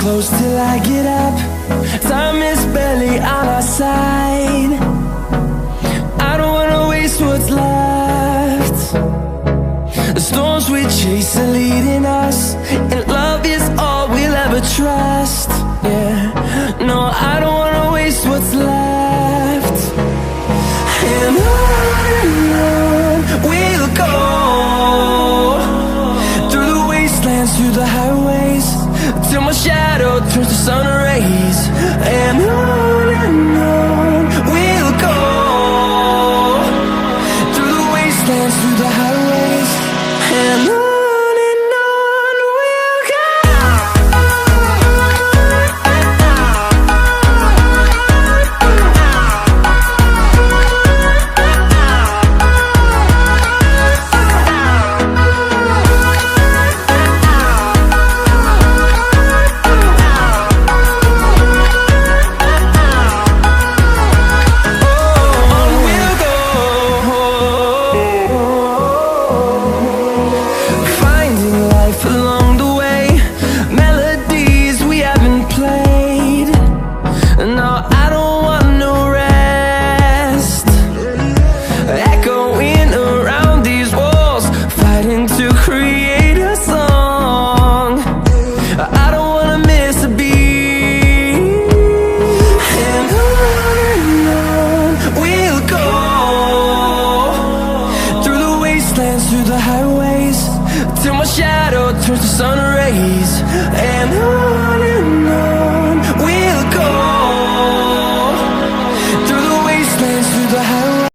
close till I get up. Time is barely on our side. I don't wanna waste what's left. The storms we chase are leading